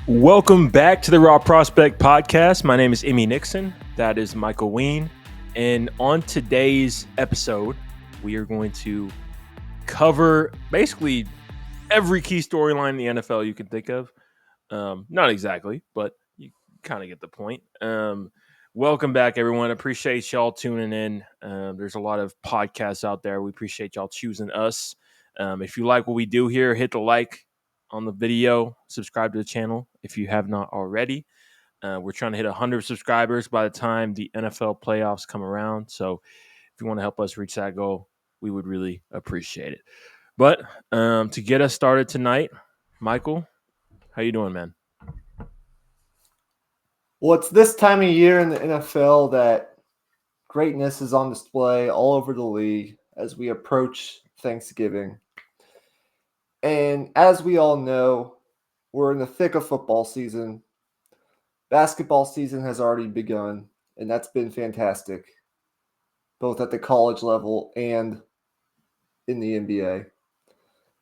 Welcome back to the Raw Prospect Podcast. My name is Emmy Nixon. That is Michael Ween. And on today's episode, we are going to cover basically every key storyline in the NFL you can think of. Not exactly, but you kind of get the point. Welcome back, everyone. Appreciate y'all tuning in. There's a lot of podcasts out there. We appreciate y'all choosing us. If you like what we do here, hit the like on the video, subscribe to the channel if you have not already. We're trying to hit 100 subscribers by the time the NFL playoffs come around. So if you want to help us reach that goal, we would really appreciate it. But to get us started tonight, Michael, how you doing, man? Well, it's this time of year in the NFL that greatness is on display all over the league as we approach Thanksgiving. And as we all know, we're in the thick of football season. Basketball season has already begun, and that's been fantastic, both at the college level and in the NBA.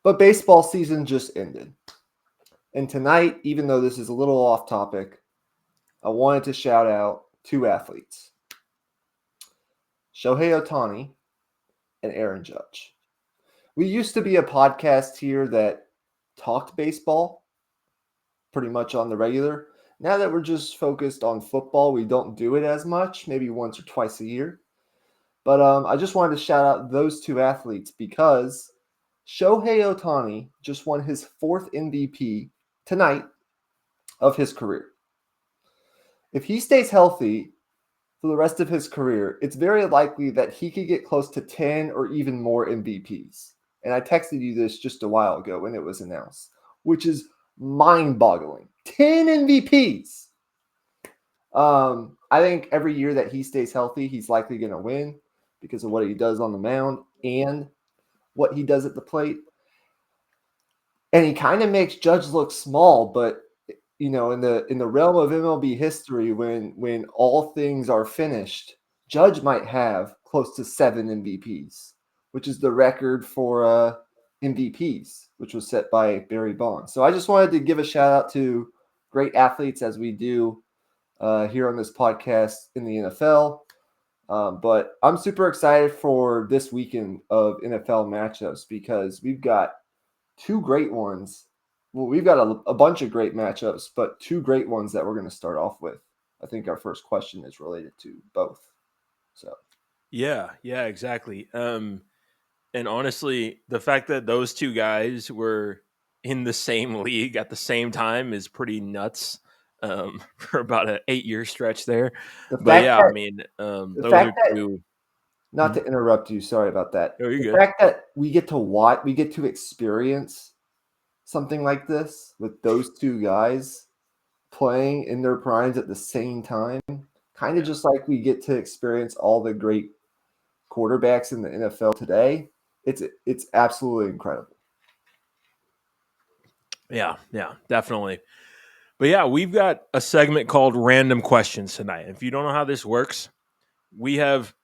But baseball season just ended. And tonight, even though this is a little off topic, I wanted to shout out two athletes, Shohei Ohtani and Aaron Judge. We used to be a podcast here that talked baseball pretty much on the regular. Now that we're just focused on football, we don't do it as much, maybe once or twice a year. But I just wanted to shout out those two athletes because Shohei Ohtani just won his fourth MVP tonight of his career. If he stays healthy for the rest of his career, it's very likely that he could get close to 10 or even more MVPs. And I texted you this just a while ago when it was announced, which is mind-boggling. 10 MVPs. I think every year that he stays healthy, he's likely going to win because of what he does on the mound and what he does at the plate. And he kind of makes Judge look small, but you know, in the realm of MLB history, when all things are finished, Judge might have close to 7 MVPs, which is the record for MVPs, which was set by Barry Bonds. So I just wanted to give a shout out to great athletes as we do here on this podcast in the NFL. But I'm super excited for this weekend of NFL matchups because we've got two great ones. Well, we've got a bunch of great matchups, but two great ones that we're going to start off with. I think our first question is related to both. So, Yeah, exactly. And honestly, the fact that those two guys were in the same league at the same time is pretty nuts. For about an 8-year stretch there, the but fact yeah, I that mean, the those are fact that two. not to interrupt you, sorry about that. Oh, you're The good. fact that we get to watch, we get to experience something like this with those two guys playing in their primes at the same time, kind of just like we get to experience all the great quarterbacks in the NFL today. It's absolutely incredible. Yeah, definitely. But yeah, we've got a segment called Random Questions tonight. If you don't know how this works, we have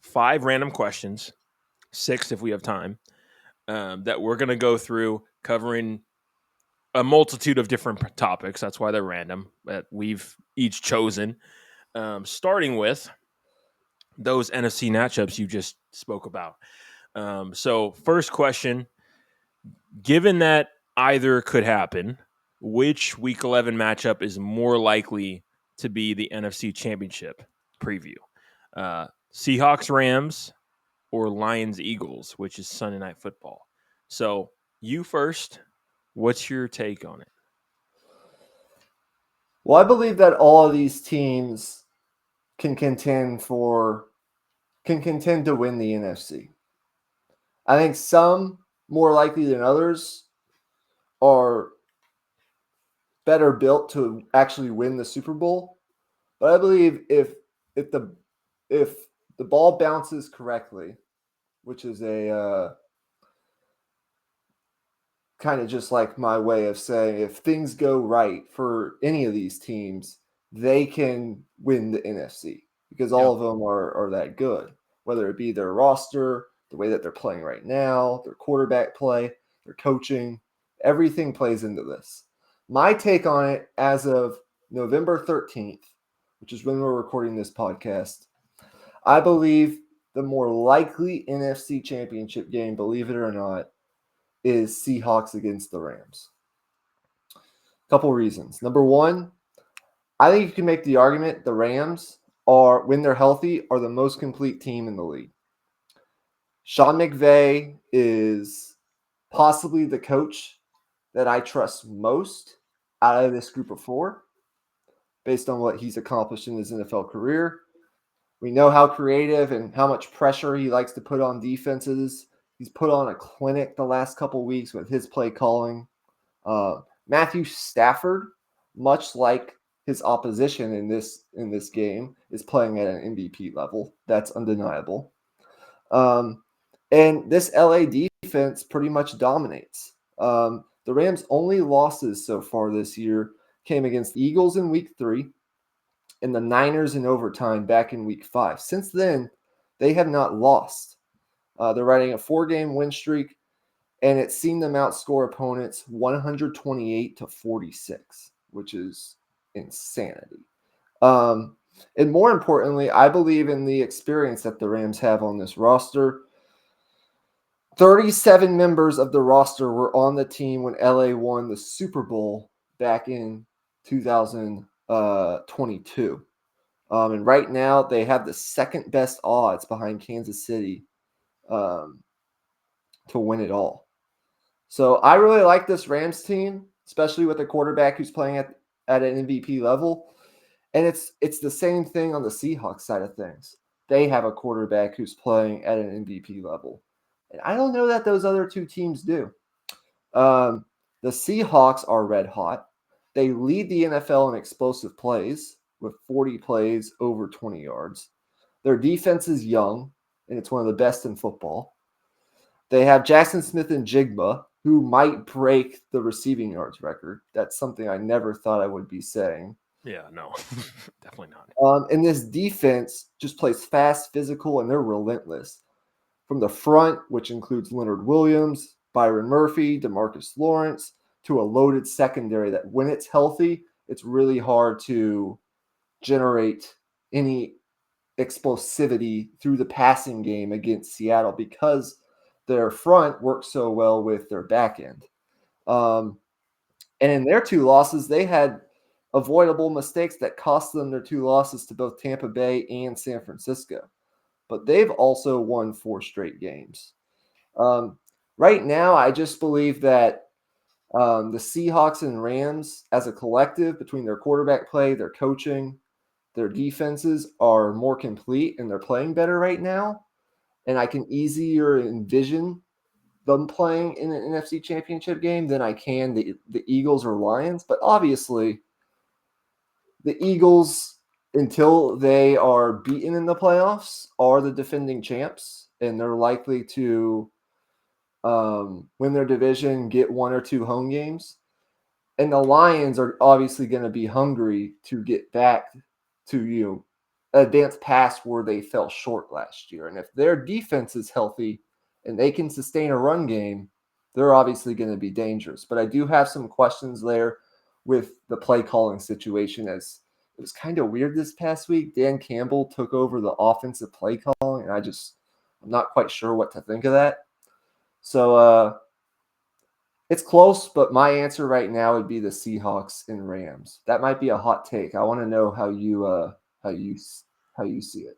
5 random questions, 6 if we have time, that we're going to go through covering a multitude of different topics. That's why they're random, that we've each chosen, starting with those NFC matchups you just spoke about. So, first question, given that either could happen, which Week 11 matchup is more likely to be the NFC Championship preview? Seahawks Rams or Lions Eagles, which is Sunday Night Football. So you first. What's your take on it? Well, I believe that all of these teams can contend to win the NFC. I think some more likely than others are better built to actually win the Super Bowl. But I believe if the if the ball bounces correctly, which is a kind of just like my way of saying if things go right for any of these teams, they can win the NFC because all of them are that good, whether it be their roster, the way that they're playing right now, their quarterback play, their coaching, everything plays into this. My take on it as of November 13th, which is when we're recording this podcast, I believe the more likely NFC Championship game, believe it or not, is Seahawks against the Rams. Couple reasons. Number one, I think you can make the argument the Rams are, when they're healthy, are the most complete team in the league. Sean McVay is possibly the coach that I trust most out of this group of four, based on what he's accomplished in his NFL career. We know how creative and how much pressure he likes to put on defenses. He's put on a clinic the last couple weeks with his play calling. Matthew Stafford, much like his opposition in this game, is playing at an MVP level. That's undeniable. And this LA defense pretty much dominates. The Rams' only losses so far this year came against the Eagles in Week 3 and the Niners in overtime back in Week 5. Since then, they have not lost. They're riding a 4-game win streak, and it's seen them outscore opponents 128-46, which is insanity. And more importantly, I believe in the experience that the Rams have on this roster. 37 members of the roster were on the team when LA won the Super Bowl back in 2022. And right now, they have the second best odds behind Kansas City to win it all. So I really like this Rams team, especially with a quarterback who's playing at an MVP level. And it's the same thing on the Seahawks side of things. They have a quarterback who's playing at an MVP level. And I don't know that those other two teams do. The Seahawks are red hot. They lead the NFL in explosive plays with 40 plays over 20 yards. Their defense is young, and it's one of the best in football. They have Jackson Smith and Jigba, who might break the receiving yards record. That's something I never thought I would be saying. Yeah, no, definitely not. And this defense just plays fast, physical, and they're relentless. From the front, which includes Leonard Williams, Byron Murphy, DeMarcus Lawrence, to a loaded secondary that when it's healthy, it's really hard to generate any explosivity through the passing game against Seattle because their front works so well with their back end. And in their two losses, they had avoidable mistakes that cost them their two losses to both Tampa Bay and San Francisco. But they've also won 4 straight games. Right now, I just believe that the Seahawks and Rams, as a collective, between their quarterback play, their coaching, their defenses, are more complete and they're playing better right now. And I can easier envision them playing in an NFC Championship game than I can the Eagles or Lions. But obviously, the Eagles, until they are beaten in the playoffs, are the defending champs, and they're likely to win their division, get 1 or 2 home games. And the Lions are obviously going to be hungry to get back to, advance past where they fell short last year. And if their defense is healthy and they can sustain a run game, they're obviously going to be dangerous. But I do have some questions there with the play calling situation, as it was kind of weird this past week. Dan Campbell took over the offensive play calling, and I'm not quite sure what to think of that. So it's close, but my answer right now would be the Seahawks and Rams. That might be a hot take. I want to know how you see it.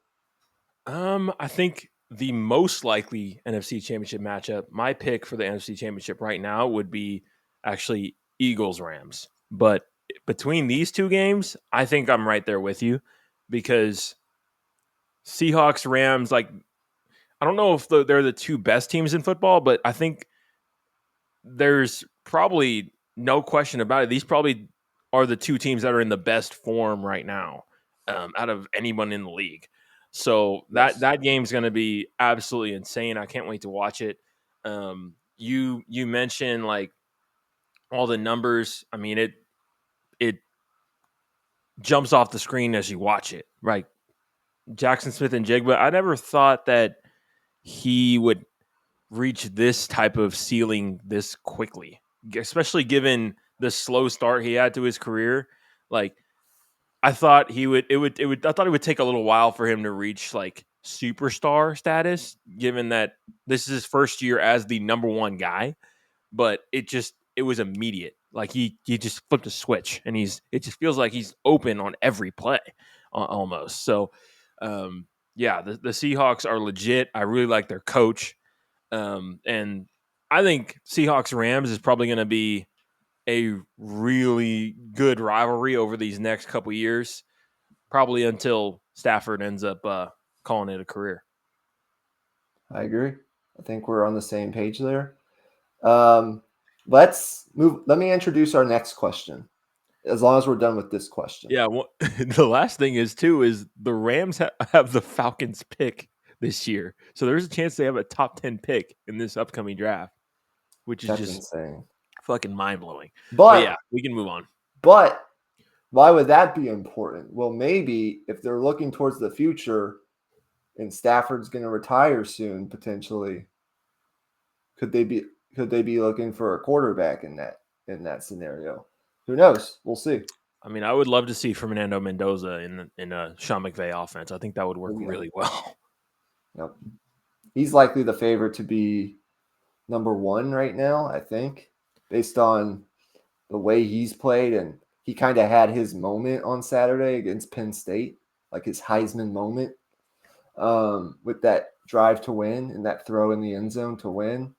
I think the most likely NFC Championship matchup, my pick for the NFC Championship right now would be actually Eagles Rams. But between these two games, I think I'm right there with you because Seahawks Rams, like, I don't know if they're the two best teams in football, but I think there's probably no question about it. These probably are the two teams that are in the best form right now out of anyone in the league. So that game's going to be absolutely insane. I can't wait to watch it. You mentioned like all the numbers. I mean, it jumps off the screen as you watch it. Right, Jackson Smith and Jigba. I never thought that he would reach this type of ceiling this quickly, especially given the slow start he had to his career, like I thought he would I thought it would take a little while for him to reach like superstar status, given that this is his first year as the number one guy. But it was immediate. Like he just flipped a switch, and it just feels like he's open on every play, almost. So, yeah, the Seahawks are legit. I really like their coach, and I think Seahawks Rams is probably going to be a really good rivalry over these next couple years, probably until Stafford ends up calling it a career. I agree. I think we're on the same page there. Let's move. Let me introduce our next question. As long as we're done with this question. Yeah, well, the last thing is the Rams have the Falcons pick this year, so there's a chance they have a top 10 pick in this upcoming draft, which is That's just insane. fucking mind blowing. But yeah, But we can move on. But why would that be important? Well, maybe if they're looking towards the future and Stafford's going to retire soon, potentially, could they be looking for a quarterback in that scenario? Who knows? We'll see. I mean, I would love to see Fernando Mendoza in a Sean McVay offense. I think that would work really well. Yep. He's likely the favorite to be number one right now, I think, based on the way he's played, and he kind of had his moment on Saturday against Penn State, like his Heisman moment, with that drive to win and that throw in the end zone to win.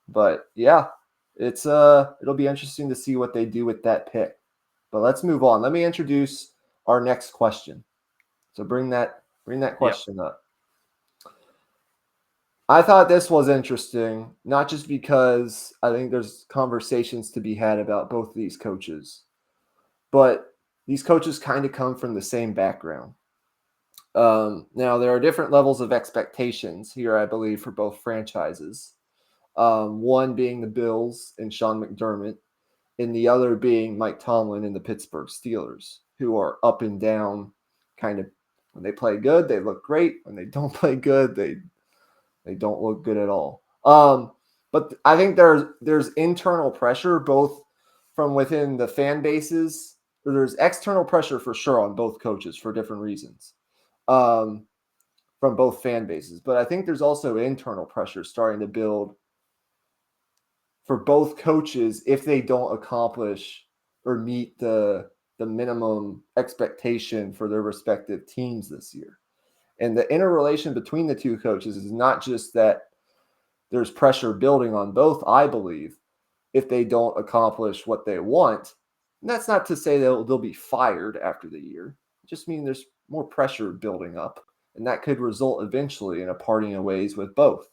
But yeah, it'll be interesting to see what they do with that pick. But let's move on. Let me introduce our next question. So bring that question up. I thought this was interesting, not just because I think there's conversations to be had about both of these coaches, but these coaches kind of come from the same background. Now, there are different levels of expectations here, I believe, for both franchises. One being the Bills and Sean McDermott, and the other being Mike Tomlin and the Pittsburgh Steelers, who are up and down kind of. When they play good, they look great. When they don't play good, they don't look good at all. But I think there's internal pressure both from within the fan bases. Or there's external pressure for sure on both coaches for different reasons, from both fan bases. But I think there's also internal pressure starting to build for both coaches if they don't accomplish or meet the minimum expectation for their respective teams this year. And the interrelation between the two coaches is not just that there's pressure building on both, I believe, if they don't accomplish what they want. And that's not to say they'll be fired after the year. It just means there's more pressure building up, and that could result eventually in a parting of ways with both.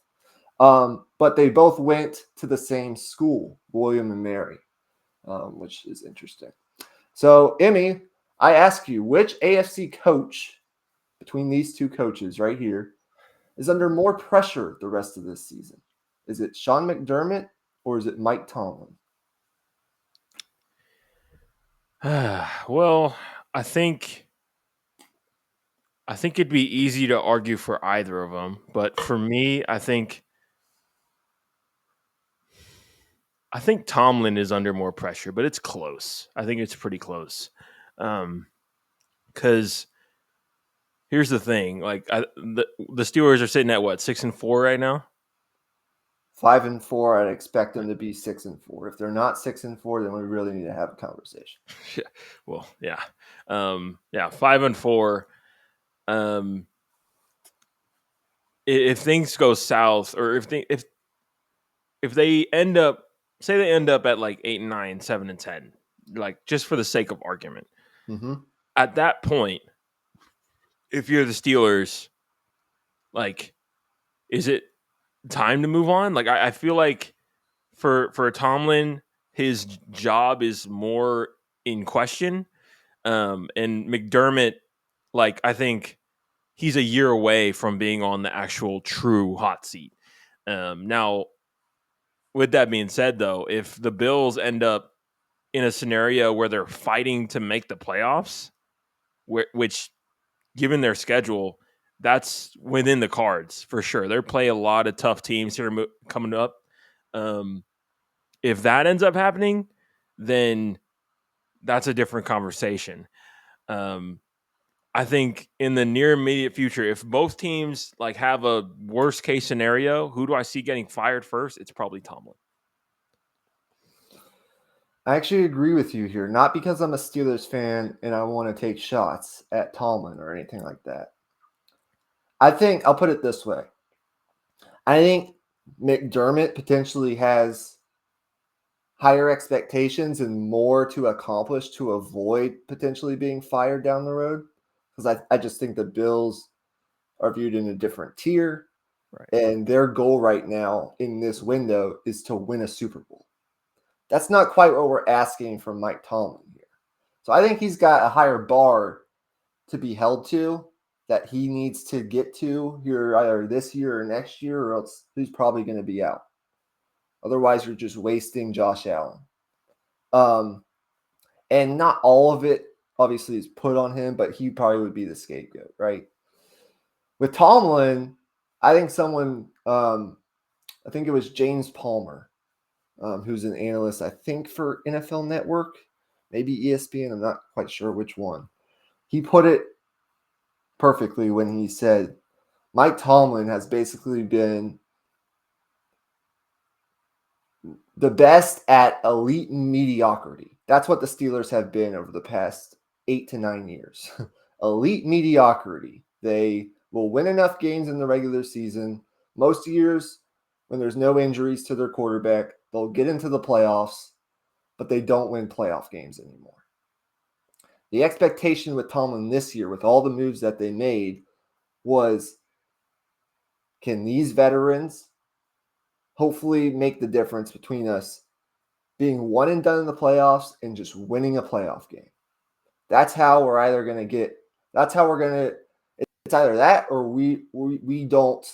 But they both went to the same school, William and Mary, which is interesting. So, Emmy, I ask you, which AFC coach between these two coaches right here is under more pressure the rest of this season? Is it Sean McDermott or is it Mike Tomlin? Well, I think it'd be easy to argue for either of them, but for me, I think Tomlin is under more pressure, but it's close. I think it's pretty close. Because here's the thing: like the Steelers are sitting at what 6-4 right now. 5-4. I'd expect them to be 6-4. If they're not 6-4, then we really need to have a conversation. Well, yeah, 5-4. If things go south, or if they end up, say they end up at like 8-9, 7-10, like just for the sake of argument, at that point, if you're the Steelers, like, is it time to move on? Like, I feel like for Tomlin, his job is more in question, and McDermott, like, I think he's a year away from being on the actual true hot seat. Now, with that being said, though, if the Bills end up in a scenario where they're fighting to make the playoffs, which, given their schedule, that's within the cards for sure. They're playing a lot of tough teams here coming up. If that ends up happening, then that's a different conversation. I think in the near immediate future, if both teams like have a worst case scenario, who do I see getting fired first? It's probably Tomlin. I actually agree with you here, not because I'm a Steelers fan and I want to take shots at Tomlin or anything like that. I think I'll put it this way. I think McDermott potentially has higher expectations and more to accomplish to avoid potentially being fired down the road. Because I just think the Bills are viewed in a different tier. Right. And their goal right now in this window is to win a Super Bowl. That's not quite what we're asking from Mike Tomlin here. So I think he's got a higher bar to be held to that he needs to get to here either this year or next year, or else he's probably going to be out. Otherwise, you're just wasting Josh Allen. And not all of it obviously is put on him, but he probably would be the scapegoat, right? With Tomlin, I think I think it was James Palmer, who's an analyst, I think for NFL Network, maybe ESPN, I'm not quite sure which one. He put it perfectly when he said, Mike Tomlin has basically been the best at elite mediocrity. That's what the Steelers have been over the past 8 to 9 years. Elite mediocrity. They will win enough games in the regular season. Most years, when there's no injuries to their quarterback, they'll get into the playoffs, but they don't win playoff games anymore. The expectation with Tomlin this year, with all the moves that they made, was can these veterans hopefully make the difference between us being one and done in the playoffs and just winning a playoff game? That's how we're either going to get, that's how we're going to, it's either that or we don't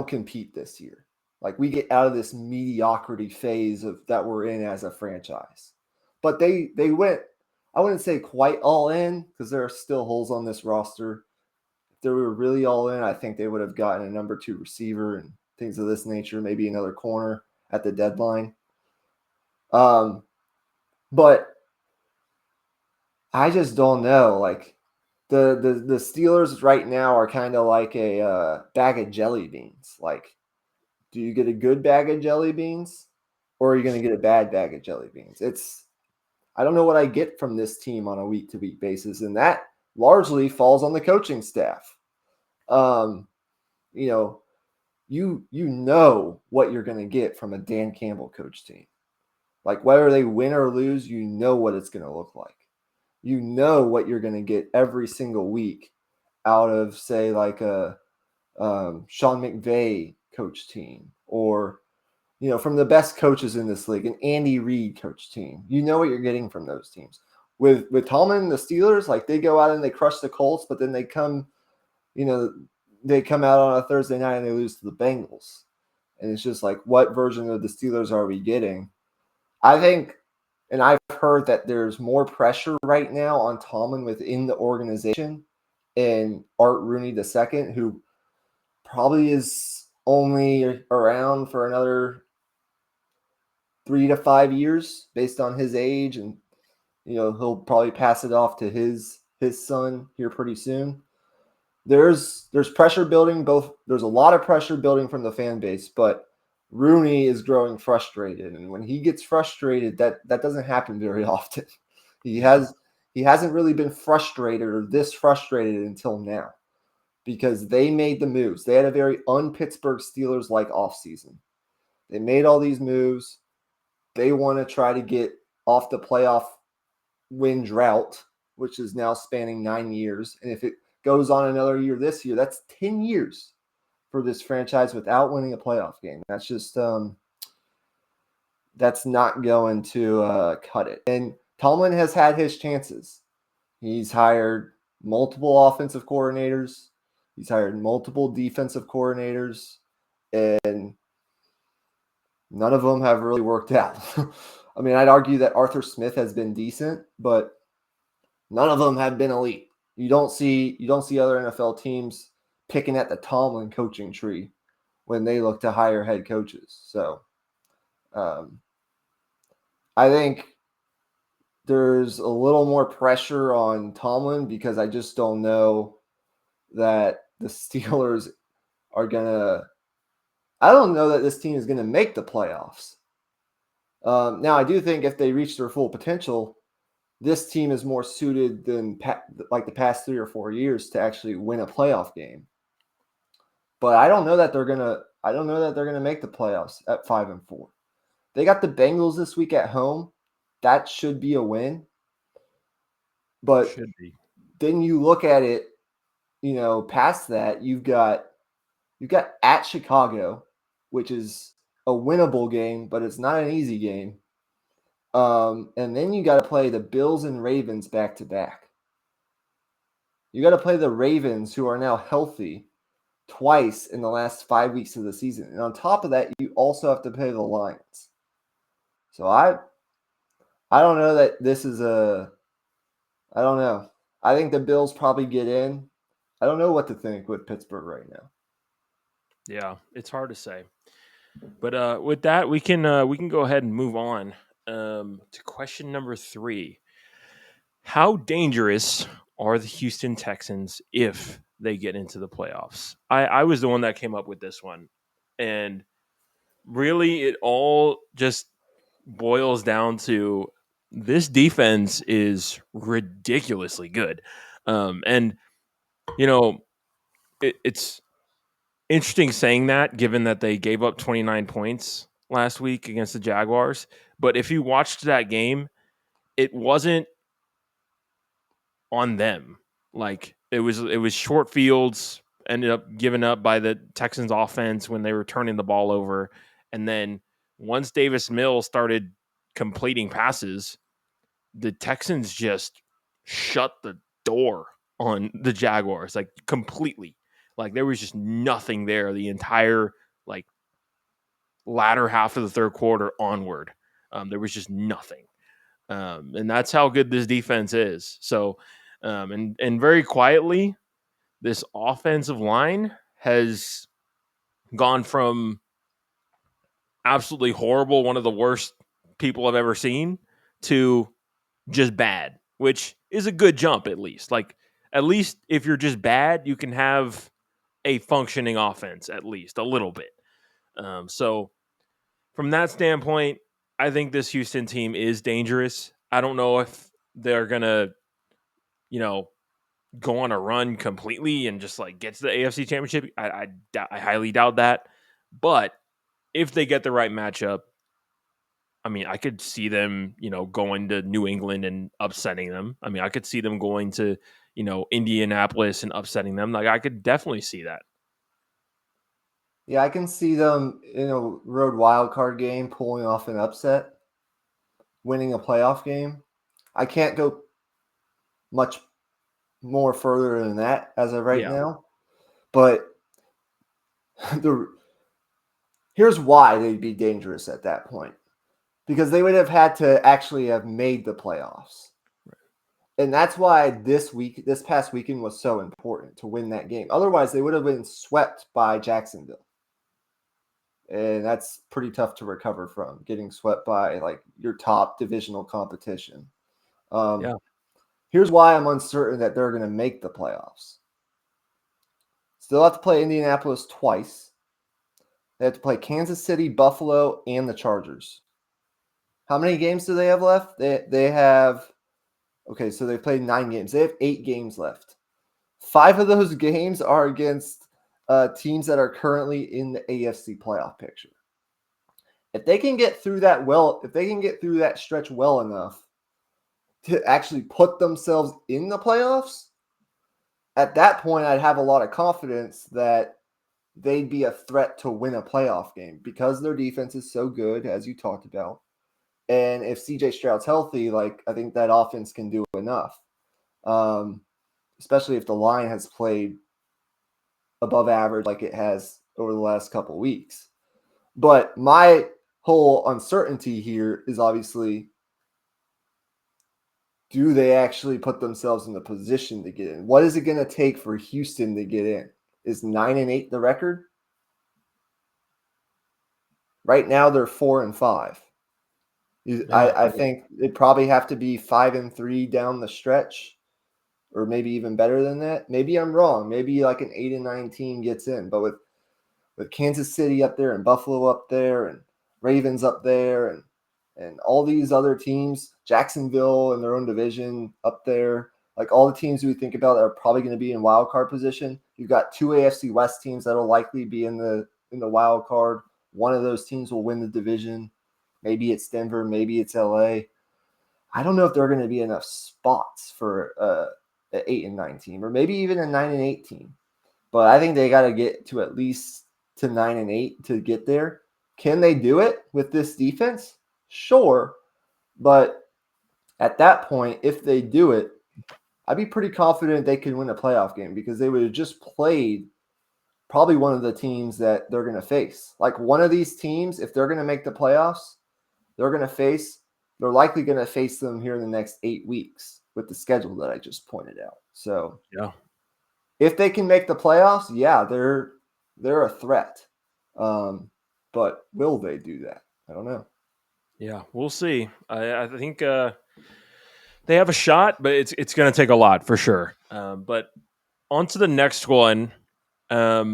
compete this year. Like we get out of this mediocrity phase of that we're in as a franchise. But they went, I wouldn't say quite all in because there are still holes on this roster. If they were really all in, I think they would have gotten a number 2 receiver and things of this nature, maybe another corner at the deadline. But I just don't know. Like the Steelers right now are kind of like a bag of jelly beans. Like, do you get a good bag of jelly beans, or are you going to get a bad bag of jelly beans? I don't know what I get from this team on a week-to-week basis, and that largely falls on the coaching staff. You know, you know what you're going to get from a Dan Campbell coach team. Like whether they win or lose, you know what it's going to look like. You know what you're going to get every single week out of, say, like a Sean McVay coach team, or from the best coaches in this league, an Andy Reid coach team. You know what you're getting from those teams. With Tomlin, the Steelers, like they go out and they crush the Colts, but then they come out on a Thursday night and they lose to the Bengals. And it's just like, what version of the Steelers are we getting? I think, and I've heard that there's more pressure right now on Tomlin within the organization and Art Rooney II, who probably is only around for another 3 to 5 years based on his age. And, he'll probably pass it off to his son here pretty soon. There's pressure building. There's a lot of pressure building from the fan base, but Rooney is growing frustrated, and when he gets frustrated, that doesn't happen very often. He hasn't really been frustrated or this frustrated until now, because they made the moves. They had a very un-Pittsburgh Steelers-like offseason. They made all these moves. They want to try to get off the playoff win drought, which is now spanning 9 years, and if it goes on another year this year, that's 10 years for this franchise without winning a playoff game. That's just that's not going to cut it. And Tomlin has had his chances. He's hired multiple offensive coordinators. He's hired multiple defensive coordinators, and none of them have really worked out. I mean, I'd argue that Arthur Smith has been decent, but none of them have been elite. You don't see other NFL teams picking at the Tomlin coaching tree when they look to hire head coaches. So I think there's a little more pressure on Tomlin because I just don't know that the Steelers are going to – I don't know that this team is going to make the playoffs. Now, I do think if they reach their full potential, this team is more suited than like the past 3 or 4 years to actually win a playoff game. But I don't know that they're going to – I don't know that they're going to make the playoffs at 5-4. They got the Bengals this week at home. That should be a win. But Should be. then you look at it, past that, you've got at Chicago, which is a winnable game, but it's not an easy game. And then you got to play the Bills and Ravens back to back. You got to play the Ravens, who are now healthy, twice in the last 5 weeks of the season. And on top of that, you also have to play the Lions. So I don't know that this is I don't know. I think the Bills probably get in. I don't know what to think with Pittsburgh right now. Yeah, it's hard to say. But with that, we can go ahead and move on to question number 3. How dangerous are the Houston Texans if they get into the playoffs? I was the one that came up with this one. And really, it all just boils down to this defense is ridiculously good. And, it's interesting saying that, given that they gave up 29 points last week against the Jaguars. But if you watched that game, it wasn't on them. Like it was short fields, ended up given up by the Texans offense when they were turning the ball over. And then once Davis Mills started completing passes, the Texans just shut the door on the Jaguars, like completely. Like there was just nothing there the entire like latter half of the third quarter onward. There was just nothing. And that's how good this defense is. So, and very quietly, this offensive line has gone from absolutely horrible, one of the worst people I've ever seen, to just bad, which is a good jump at least. Like, at least if you're just bad, you can have a functioning offense, at least a little bit. So, from that standpoint, I think this Houston team is dangerous. I don't know if they're going to, go on a run completely and just like get to the AFC Championship. I highly doubt that. But if they get the right matchup, I mean, I could see them, going to New England and upsetting them. I mean, I could see them going to, Indianapolis and upsetting them. Like, I could definitely see that. Yeah, I can see them in a road wild card game pulling off an upset, winning a playoff game. I can't go much more further than that as of right Yeah. now. But here's why they'd be dangerous at that point. Because they would have had to actually have made the playoffs. And that's why this past weekend was so important to win that game. Otherwise, they would have been swept by Jacksonville. And that's pretty tough to recover from, getting swept by like your top divisional competition. Yeah. Here's why I'm uncertain that they're going to make the playoffs. Still have to play Indianapolis twice. They have to play Kansas City, Buffalo, and the Chargers. How many games do they have left? They have, okay, so they've played 9 games. They have 8 games left. 5 of those games are against teams that are currently in the AFC playoff picture. If they can get through that stretch well enough to actually put themselves in the playoffs, at that point, I'd have a lot of confidence that they'd be a threat to win a playoff game because their defense is so good, as you talked about. And if CJ Stroud's healthy, like I think that offense can do enough, especially if the line has played above average like it has over the last couple of weeks. But my whole uncertainty here is obviously, do they actually put themselves in the position to get in? What is it going to take for Houston to get in? Is 9-8 the record? Right now they're 4-5. Yeah. I think it'd probably have to be 5-3 down the stretch, or maybe even better than that. Maybe I'm wrong. Maybe like an 8-9 team gets in, but with Kansas City up there and Buffalo up there and Ravens up there and all these other teams, Jacksonville in their own division up there, like all the teams we think about that are probably going to be in wild card position. You've got 2 AFC West teams that'll likely be in the wild card. One of those teams will win the division. Maybe it's Denver, maybe it's LA. I don't know if there are going to be enough spots for an 8-9 team, or maybe even a 9-8 team. But I think they got to get to at least to 9-8 to get there. Can they do it with this defense? Sure. But at that point, if they do it, I'd be pretty confident they could win a playoff game, because they would have just played probably one of the teams that they're going to face. Like one of these teams, if they're going to make the playoffs, they're likely going to face them here in the next 8 weeks with the schedule that I just pointed out. So Yeah. if they can make the playoffs, yeah, they're a threat. But will they do that? I don't know. Yeah, we'll see. I think they have a shot, but it's going to take a lot for sure. But on to the next one. We're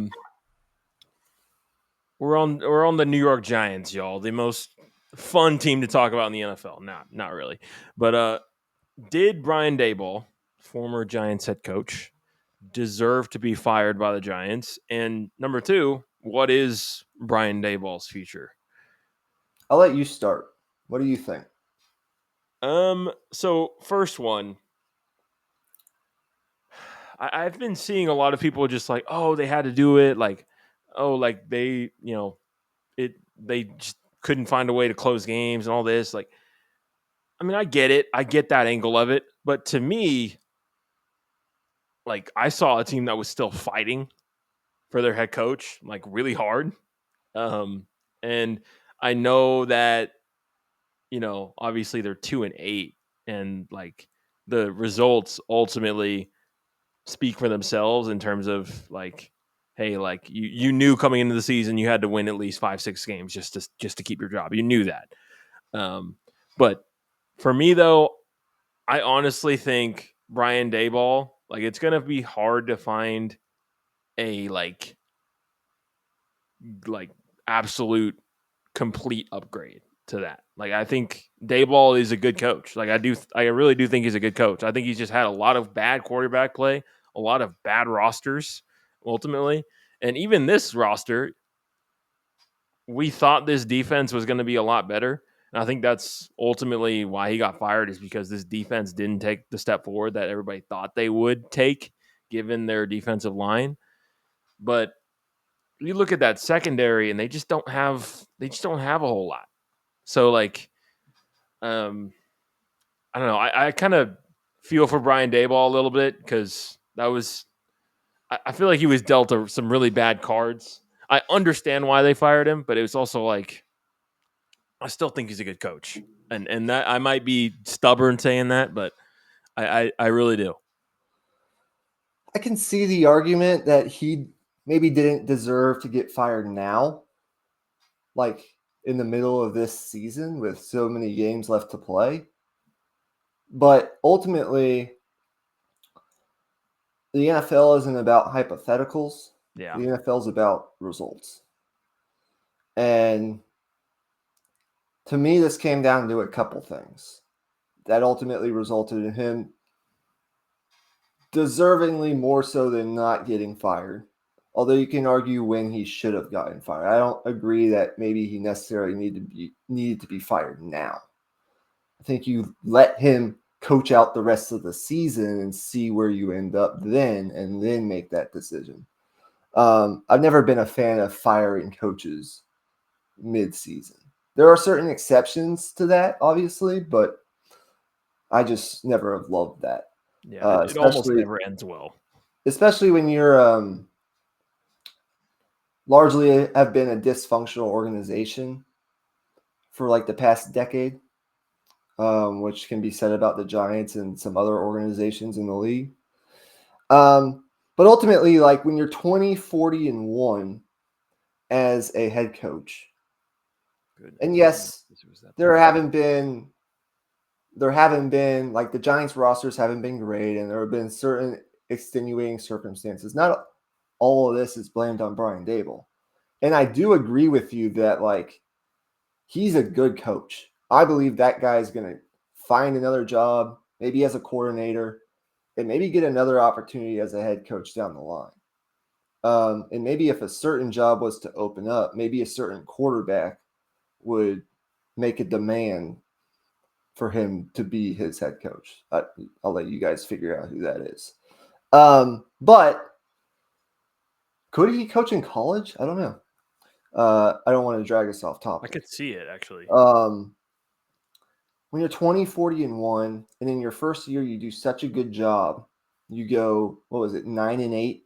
on the New York Giants, y'all. The most fun team to talk about in the NFL. Not really. But did Brian Daboll, former Giants head coach, deserve to be fired by the Giants? And number two, what is Brian Daboll's future? I'll let you start. What do you think? So first one, I've been seeing a lot of people just like, oh, they had to do it, like, oh, like they, they just couldn't find a way to close games and all this. Like, I mean, I get it, I get that angle of it, but to me, like, I saw a team that was still fighting for their head coach, like really hard. And I know that obviously they're 2-8, and like the results ultimately speak for themselves in terms of like, hey, like you knew coming into the season you had to win at least 5-6 games just to keep your job. You knew that. But for me though, I honestly think Brian Daboll, like it's gonna be hard to find a like absolute complete upgrade to that. Like I think Daboll is a good coach. Like I really do think he's a good coach. I think he's just had a lot of bad quarterback play, a lot of bad rosters ultimately. And even this roster, we thought this defense was going to be a lot better. And I think that's ultimately why he got fired, is because this defense didn't take the step forward that everybody thought they would take given their defensive line. But you look at that secondary and they just don't have a whole lot. So like I don't know. I kind of feel for Brian Daboll a little bit, because that was I feel like he was dealt some really bad cards. I understand why they fired him, but it was also like I still think he's a good coach, and that I might be stubborn saying that, but I really do. I can see the argument that he maybe didn't deserve to get fired now, like in the middle of this season with so many games left to play. But ultimately, the NFL isn't about hypotheticals. Yeah, The NFL is about results. And to me, this came down to a couple things that ultimately resulted in him deservingly more so than not getting fired. Although you can argue when he should have gotten fired. I don't agree that maybe he necessarily needed to be fired now. I think you let him coach out the rest of the season and see where you end up then, and then make that decision. I've never been a fan of firing coaches mid-season. There are certain exceptions to that, obviously, but I just never have loved that. yeah. It almost never ends well. Especially when you're largely have been a dysfunctional organization for like the past decade, which can be said about the Giants and some other organizations in the league. But ultimately, like when you're 20, 40, and 1 as a head coach, Goodness. And yes, there haven't been like the Giants rosters haven't been great, and there have been certain extenuating circumstances. Not all of this is blamed on Brian Daboll. And I do agree with you that like he's a good coach. I believe that guy is going to find another job, maybe as a coordinator, and maybe get another opportunity as a head coach down the line. And maybe if a certain job was to open up, maybe a certain quarterback would make a demand for him to be his head coach. I'll let you guys figure out who that is. But could he coach in college? I don't know. I don't want to drag us off topic. I could see it, actually. When you're 20, 40, and 1, and in your first year you do such a good job, you go, what was it, 9-8?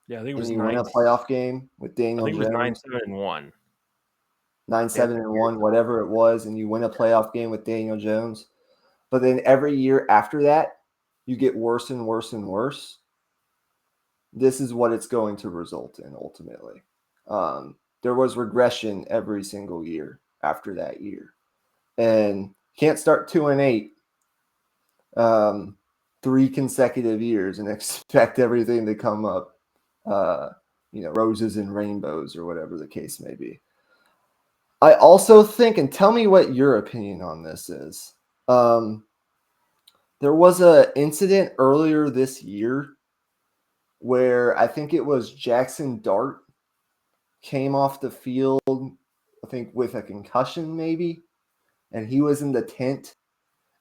Yeah, I think it was and you win a playoff game with Daniel Jones. I think it was 9-7-1. 9-7-1, whatever it was, and you win a playoff game with Daniel Jones. But then every year after that, you get worse and worse and worse. This is what it's going to result in ultimately. There was regression every single year after that year. And can't start 2-8 3 consecutive years and expect everything to come up, roses and rainbows or whatever the case may be. I also think, and tell me what your opinion on this is. There was an incident earlier this year where I think it was Jackson Dart came off the field, I think with a concussion maybe, and he was in the tent,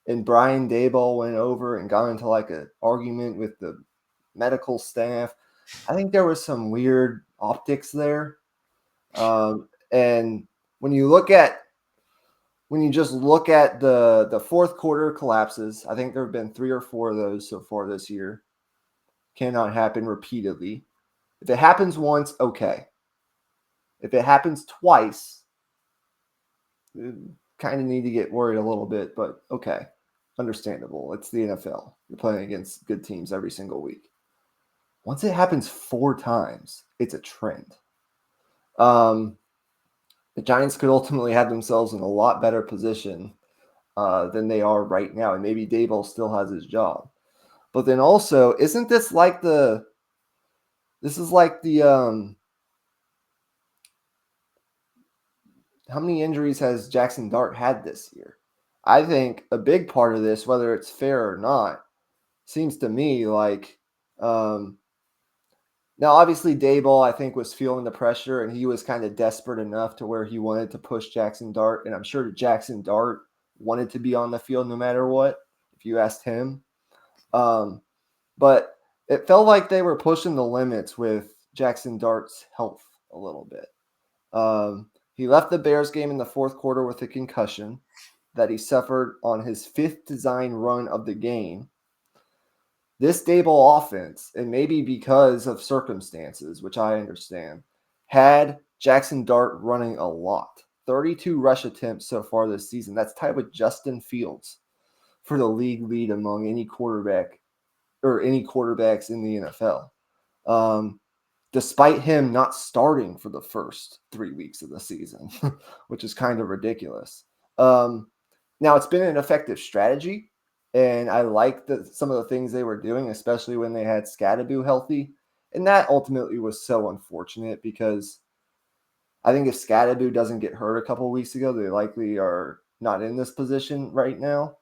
and Brian Daboll went over and got into like an argument with the medical staff. I think there was some weird optics there. And when you just look at the fourth quarter collapses, I think there have been 3 or 4 of those so far this year. Cannot happen repeatedly. If it happens once, okay. If it happens twice, kind of need to get worried a little bit, but okay. Understandable. It's the NFL. You're playing against good teams every single week. Once it happens 4 times, it's a trend. The Giants could ultimately have themselves in a lot better position than they are right now, and maybe Daboll still has his job. But then also, isn't this like the how many injuries has Jackson Dart had this year? I think a big part of this, whether it's fair or not, seems to me like now obviously Daboll, I think, was feeling the pressure, and he was kind of desperate enough to where he wanted to push Jackson Dart, and I'm sure Jackson Dart wanted to be on the field no matter what, if you asked him. But it felt like they were pushing the limits with Jackson Dart's health a little bit. He left the Bears game in the fourth quarter with a concussion that he suffered on his 5th design run of the game. This Daboll offense, and maybe because of circumstances, which I understand, had Jackson Dart running a lot. 32 rush attempts so far this season. That's tied with Justin Fields for the league lead among any quarterback or any quarterbacks in the NFL. Despite him not starting for the first 3 weeks of the season, which is kind of ridiculous. Now, it's been an effective strategy, and I like some of the things they were doing, especially when they had Scadaboo healthy. And that ultimately was so unfortunate because I think if Scadaboo doesn't get hurt a couple of weeks ago, they likely are not in this position right now.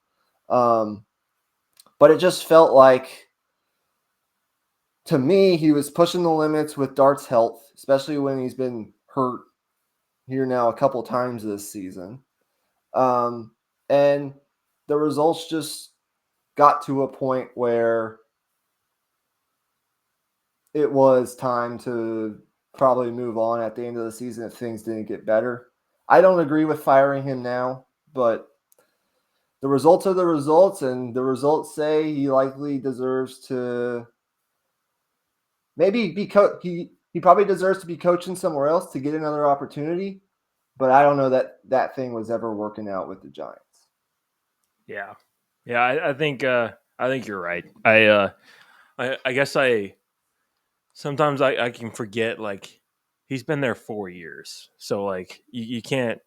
But it just felt like, to me, he was pushing the limits with Dart's health, especially when he's been hurt here now a couple times this season. And the results just got to a point where it was time to probably move on at the end of the season if things didn't get better. I don't agree with firing him now, but the results are the results, and the results say he likely deserves to maybe be he probably deserves to be coaching somewhere else to get another opportunity, but I don't know that thing was ever working out with the Giants. Yeah, I think you're right. I guess sometimes I can forget, like, he's been there 4 years, so like you can't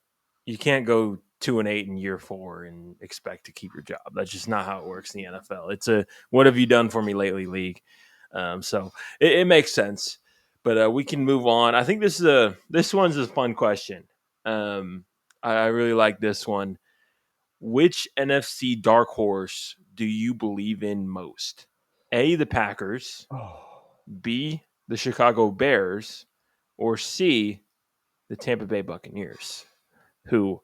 you can't go 2-8 in year 4 and expect to keep your job. That's just not how it works in the NFL. It's a what have you done for me lately league. So it makes sense. But we can move on. I think this one's a fun question. I really like this one. Which NFC dark horse do you believe in most? A, the Packers, B, the Chicago Bears, or C, the Tampa Bay Buccaneers, who,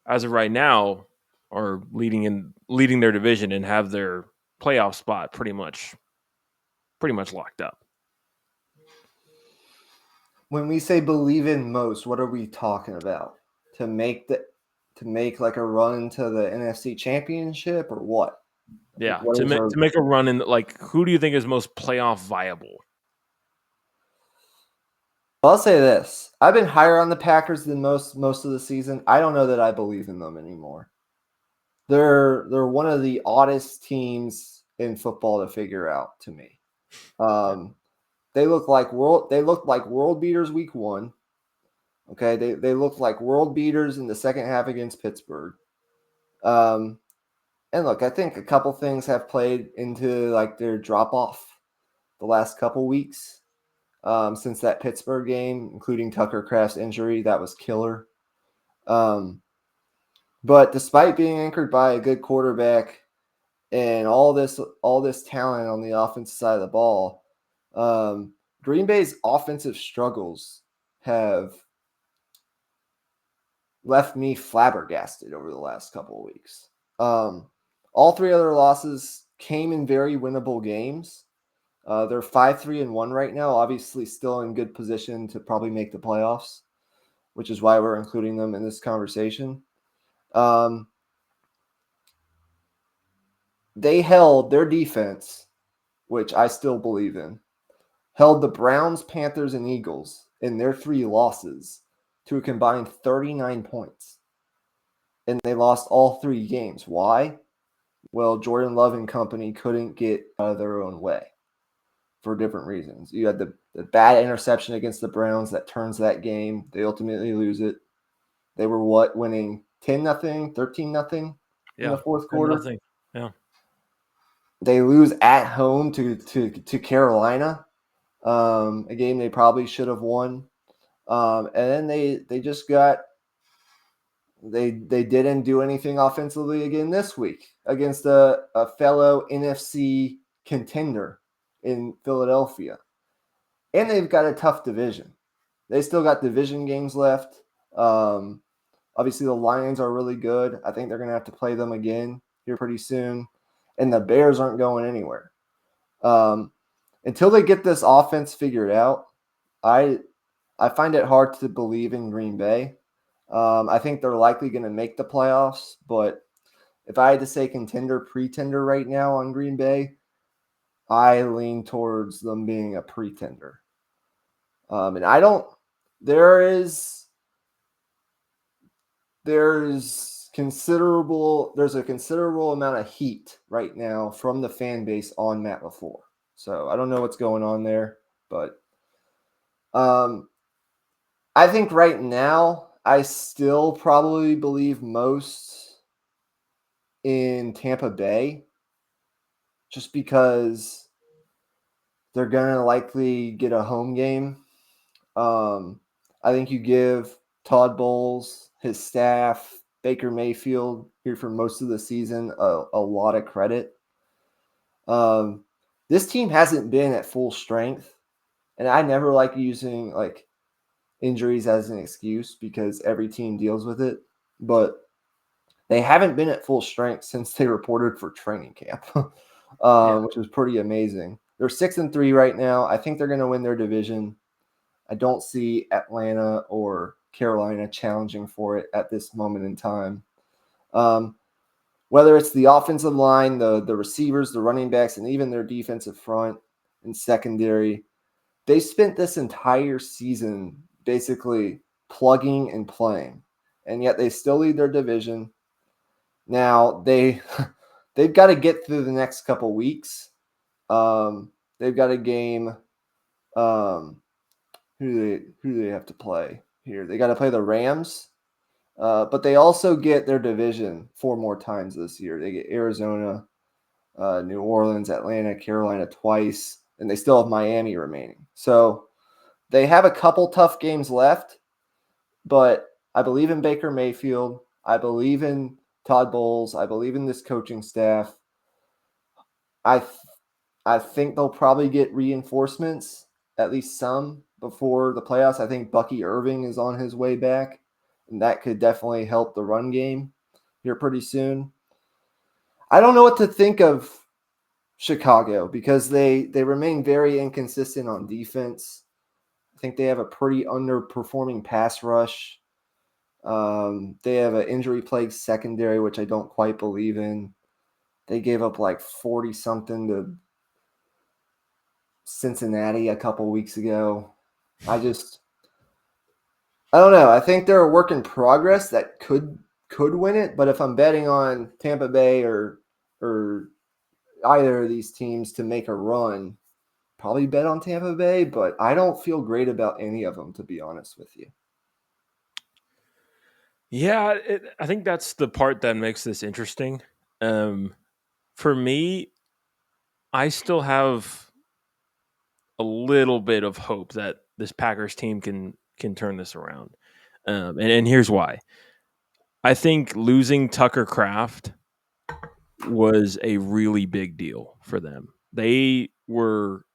as of right now, are leading their division and have their playoff spot pretty much locked up. When we say believe in most, what are we talking about? To make like a run to the NFC Championship or what? Like, Yeah, what is our? to make a run in, like, who do you think is most playoff viable? I'll say this: I've been higher on the Packers than most of the season. I don't know that I believe in them anymore. They're one of the oddest teams in football to figure out to me. They look like world beaters week 1. Okay, they looked like world beaters in the second half against Pittsburgh. And look, I think a couple things have played into like their drop off the last couple weeks since that Pittsburgh game, including Tucker Kraft's injury. That was killer. But despite being anchored by a good quarterback and all this talent on the offensive side of the ball, Green Bay's offensive struggles have left me flabbergasted over the last couple of weeks. All 3 other losses came in very winnable games. They're 5-3-1 right now, obviously still in good position to probably make the playoffs, which is why we're including them in this conversation. They held their defense, which I still believe in, held the Browns, Panthers, and Eagles in their 3 losses to a combined 39 points. And they lost all 3 games. Why? Well, Jordan Love and company couldn't get out of their own way for different reasons. You had the bad interception against the Browns that turns that game. They ultimately lose it. They were winning 10-0, 13-0 in the fourth quarter. Nothing. Yeah. They lose at home to Carolina, a game they probably should have won. And then they just got they didn't do anything offensively again this week against a fellow NFC contender in Philadelphia. And they've got a tough division. They still got division games left. Obviously, the Lions are really good. I think they're going to have to play them again here pretty soon. And the Bears aren't going anywhere. Until they get this offense figured out, I find it hard to believe in Green Bay. I think they're likely going to make the playoffs, but if I had to say contender, pretender right now on Green Bay, I lean towards them being a pretender. And I don't. There's a considerable amount of heat right now from the fan base on Matt LaFleur. So I don't know what's going on there, but I think right now I still probably believe most in Tampa Bay, just because they're gonna likely get a home game. I think you give Todd Bowles, his staff, Baker Mayfield here for most of the season a lot of credit. This team hasn't been at full strength, and I never like using like injuries as an excuse because every team deals with it, but they haven't been at full strength since they reported for training camp, which was pretty amazing. They're 6-3 right now. I think they're going to win their division. I don't see Atlanta or Carolina challenging for it at this moment in time. Whether it's the offensive line, the receivers, the running backs, and even their defensive front and secondary, they spent this entire season basically plugging and playing, and yet they still lead their division. Now they've got to get through the next couple weeks. They've got a game. Who do they have to play here? They got to play the Rams But they also get their division 4 more times this year. They get Arizona, New Orleans, Atlanta, Carolina twice, and they still have Miami remaining. So they have a couple tough games left, but I believe in Baker Mayfield. I believe in Todd Bowles. I believe in this coaching staff. I I think they'll probably get reinforcements, at least some, before the playoffs. I think Bucky Irving is on his way back, and that could definitely help the run game here pretty soon. I don't know what to think of Chicago because they remain very inconsistent on defense. I think they have a pretty underperforming pass rush. They have an injury-plagued secondary, which I don't quite believe in. They gave up like 40 something to Cincinnati a couple weeks ago. I don't know. I think they're a work in progress that could win it, but if I'm betting on Tampa Bay or either of these teams to make a run, probably bet on Tampa Bay, but I don't feel great about any of them, to be honest with you. Yeah, I think that's the part that makes this interesting. For me, I still have a little bit of hope that this Packers team can turn this around, and here's why. I think losing Tucker Kraft was a really big deal for them. They were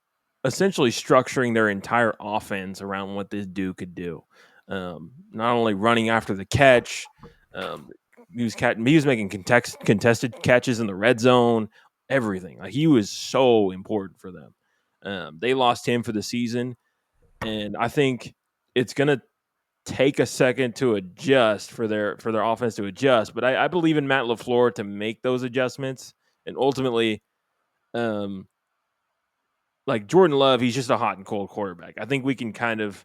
essentially structuring their entire offense around what this dude could do. Not only running after the catch, um, he was making contested catches in the red zone, everything. Like he was so important for them. They lost him for the season, and I think it's going to take a second to adjust for their offense to adjust. But I believe in Matt LaFleur to make those adjustments, and ultimately, um, like Jordan Love, he's just a hot and cold quarterback. I think we can kind of,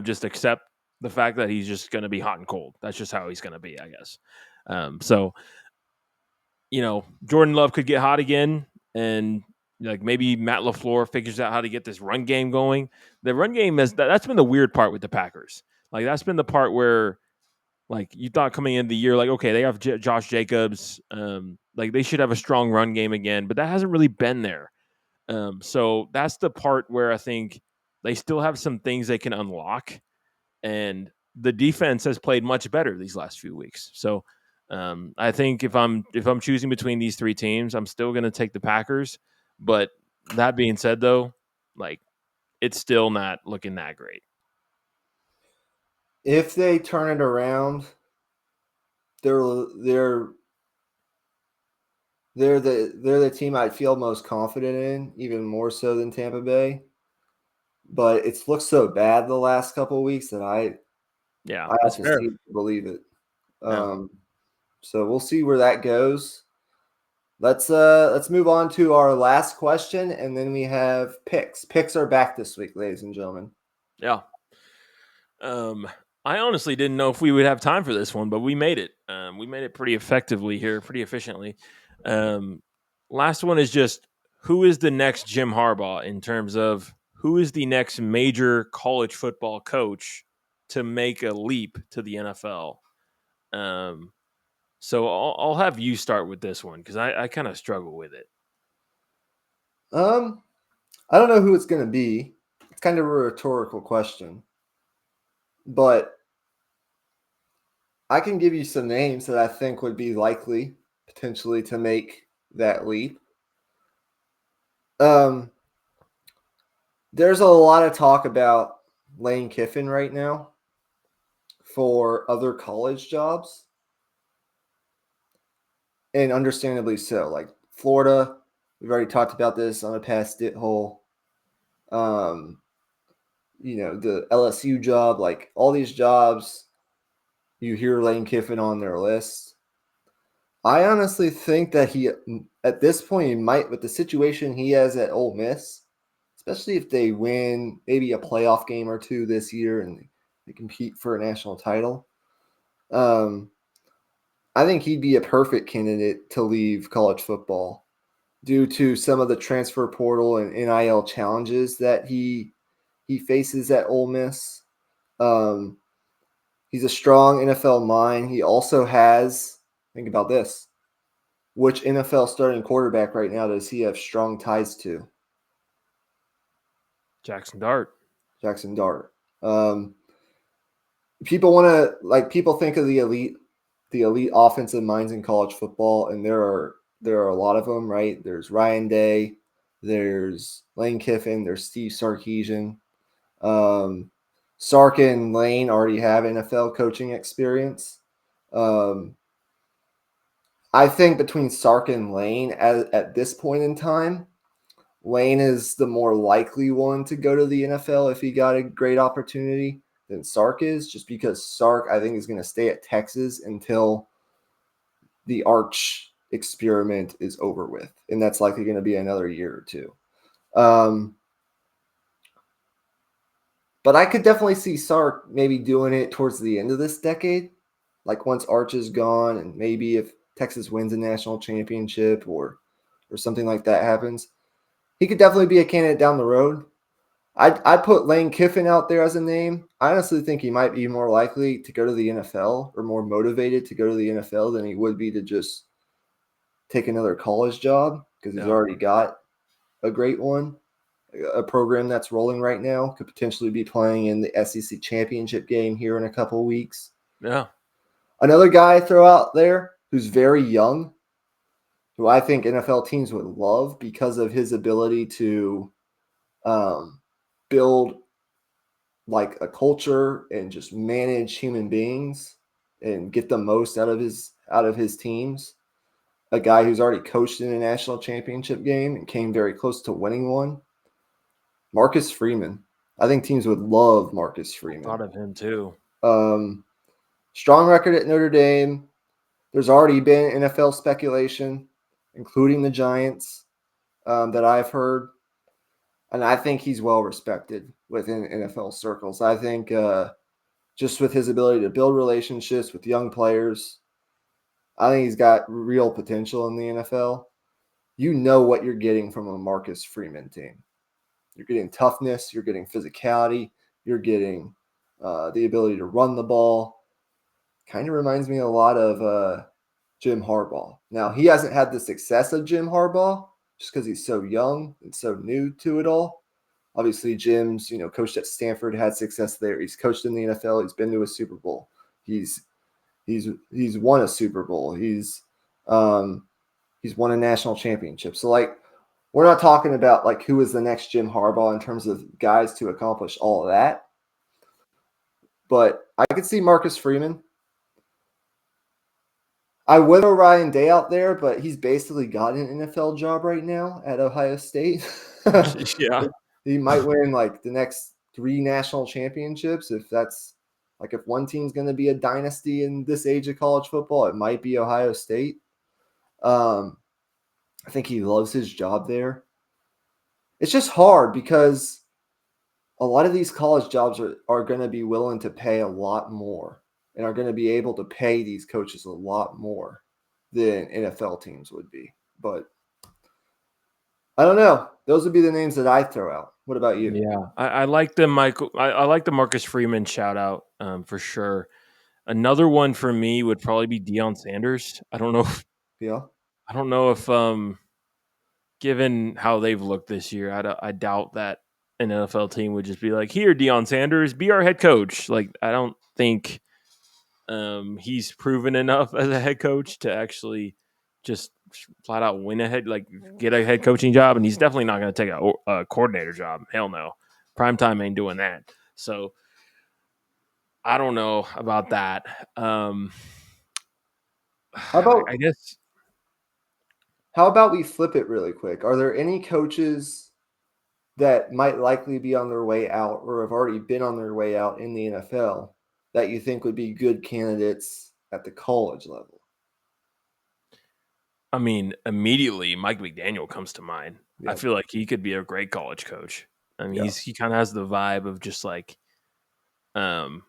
just accept the fact that he's just going to be hot and cold. That's just how he's going to be, I guess. So Jordan Love could get hot again, and like maybe Matt LaFleur figures out how to get this run game going. The run game that's been the weird part with the Packers. Like that's been the part where like you thought coming into the year, like okay, they have Josh Jacobs, like they should have a strong run game again, but that hasn't really been there. So that's the part where I think they still have some things they can unlock, and the defense has played much better these last few weeks. So I think if I'm choosing between these three teams, I'm still going to take the Packers. But that being said, though, like it's still not looking that great. If they turn it around, they're they're they're the team I feel most confident in, even more so than Tampa Bay. But it's looked so bad the last couple of weeks that Yeah, I have that's to fair. see it to believe it. Yeah. Um, so we'll see where that goes. Let's move on to our last question, and then we have picks. Picks are back this week, ladies and gentlemen. Yeah. I honestly didn't know if we would have time for this one, but we made it. We made it pretty effectively here, pretty efficiently. Um, Last one is just who is the next Jim Harbaugh in terms of who is the next major college football coach to make a leap to the NFL. Um, so I'll have you start with this one because I kind of struggle with it. Um, I don't know who it's going to be. It's kind of a rhetorical question, but I can give you some names that I think would be likely potentially to make that leap. Um, there's a lot of talk about Lane Kiffin right now for other college jobs, and understandably so. Like Florida, we've already talked about this on a past dit hole. Um, the LSU job, like all these jobs, you hear Lane Kiffin on their list. I honestly think that he, at this point, he might, with the situation he has at Ole Miss, especially if they win maybe a playoff game or two this year and they compete for a national title. I think he'd be a perfect candidate to leave college football due to some of the transfer portal and NIL challenges that he faces at Ole Miss. Um, He's a strong NFL mind. He also has, think about this, which NFL starting quarterback right now does he have strong ties to? Jackson Dart. Jackson Dart. People want to people think of the elite offensive minds in college football, and there are a lot of them, right? There's Ryan Day, there's Lane Kiffin, there's Steve Sarkisian. Um, Sark and Lane already have NFL coaching experience. Um, I think between Sark and Lane at this point in time, Lane is the more likely one to go to the NFL if he got a great opportunity than Sark is, just because Sark, I think, is going to stay at Texas until the Arch experiment is over with. And that's likely going to be another year or two. But I could definitely see Sark maybe doing it towards the end of this decade, like once Arch is gone, and maybe if Texas wins a national championship or something like that happens, he could definitely be a candidate down the road. I put Lane Kiffin out there as a name. I honestly think he might be more likely to go to the NFL or more motivated to go to the NFL than he would be to just take another college job because he's already got a great one, a program that's rolling right now, could potentially be playing in the SEC championship game here in a couple of weeks. Yeah. Another guy I throw out there who's very young, who I think NFL teams would love because of his ability to build like a culture and just manage human beings and get the most out of his teams. A guy who's already coached in a national championship game and came very close to winning one. Marcus Freeman. I think teams would love Marcus Freeman. Thought of him too. Strong record at Notre Dame. There's already been NFL speculation, including the Giants, that I've heard. And I think he's well respected within NFL circles. I think just with his ability to build relationships with young players, I think he's got real potential in the NFL. You know what you're getting from a Marcus Freeman team. You're getting toughness, you're getting physicality, you're getting the ability to run the ball. Kind of reminds me a lot of Jim Harbaugh. Now, he hasn't had the success of Jim Harbaugh just because he's so young and so new to it all. Obviously, Jim's, coached at Stanford, had success there. He's coached in the NFL. He's been to a Super Bowl. He's won a Super Bowl. He's won a national championship. So we're not talking about who is the next Jim Harbaugh in terms of guys to accomplish all of that. But I could see Marcus Freeman. I would throw Ryan Day out there, but he's basically got an NFL job right now at Ohio State. Yeah. He might win the next 3 national championships if that's if one team's going to be a dynasty in this age of college football, it might be Ohio State. I think he loves his job there. It's just hard because a lot of these college jobs are going to be willing to pay a lot more and are going to be able to pay these coaches a lot more than NFL teams would be. But I don't know. Those would be the names that I throw out. What about you? Yeah. I like the Michael. I like the Marcus Freeman shout out for sure. Another one for me would probably be Deion Sanders. I don't know. Yeah. I don't know if given how they've looked this year, I doubt that an NFL team would just be like, "Here, Deion Sanders, be our head coach." Like, I don't think he's proven enough as a head coach to actually just flat out win get a head coaching job, and he's definitely not going to take a coordinator job. Hell no, primetime ain't doing that. So I don't know about that. How about I guess how about we flip it really quick? Are there any coaches that might likely be on their way out or have already been on their way out in the NFL that you think would be good candidates at the college level? I mean, immediately Mike McDaniel comes to mind. I Yeah. feel like he could be a great college coach. I mean, Yeah. he kind of has the vibe of just um,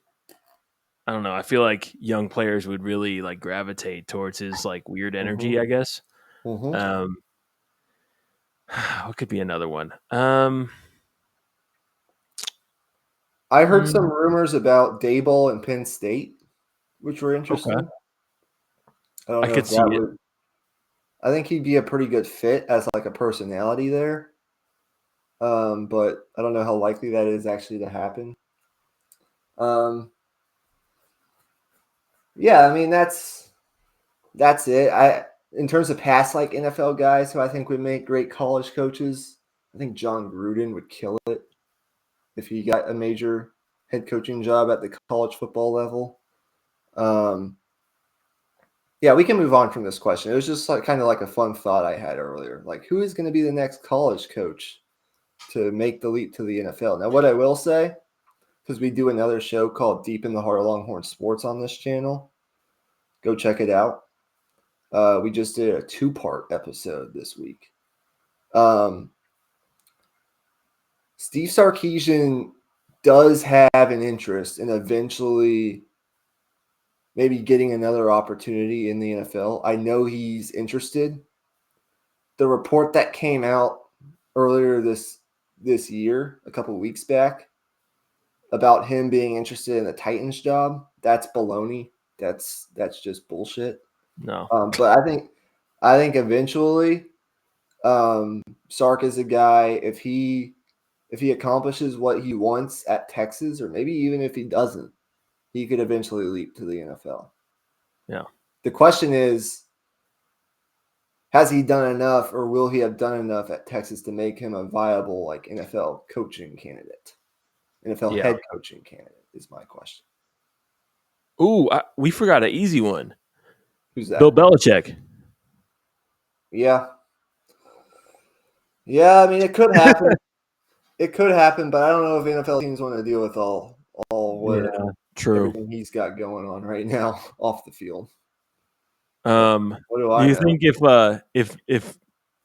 I don't know. I feel like young players would really gravitate towards his weird energy. Mm-hmm. I guess. Mm-hmm. Um, what could be another one? I heard some rumors about Daboll and Penn State, which were Okay, interesting. I don't I know could if see that it. would. I think he'd be a pretty good fit as like a personality there. But I don't know how likely that is actually to happen. Um, yeah, I mean that's it. I in terms of past like NFL guys who I think would make great college coaches, I think John Gruden would kill it if he got a major head coaching job at the college football level. Um, yeah, we can move on from this question. It was just like kind of like a fun thought I had earlier. Like, who is going to be the next college coach to make the leap to the NFL? Now, what I will say, because we do another show called Deep in the Heart of Longhorn Sports on this channel, go check it out. We just did a 2-part episode this week. Steve Sarkisian does have an interest in eventually maybe getting another opportunity in the NFL. I know he's interested. The report that came out earlier this year, a couple of weeks back, about him being interested in the Titans job, that's baloney. That's just bullshit. No, But I think eventually, Sark is a guy. If he accomplishes what he wants at Texas, or maybe even if he doesn't, he could eventually leap to the NFL. yeah, The question is, has he done enough, or will he have done enough at Texas to make him a viable like NFL coaching candidate? NFL yeah. head coaching candidate is my question. Ooh, we forgot an easy one. Who's Bill that? Belichick. Yeah, yeah. I mean, it could happen. It could happen, but I don't know if NFL teams want to deal with all what Yeah, true. everything he's got going on right now off the field. But Um, what do do I you know? think if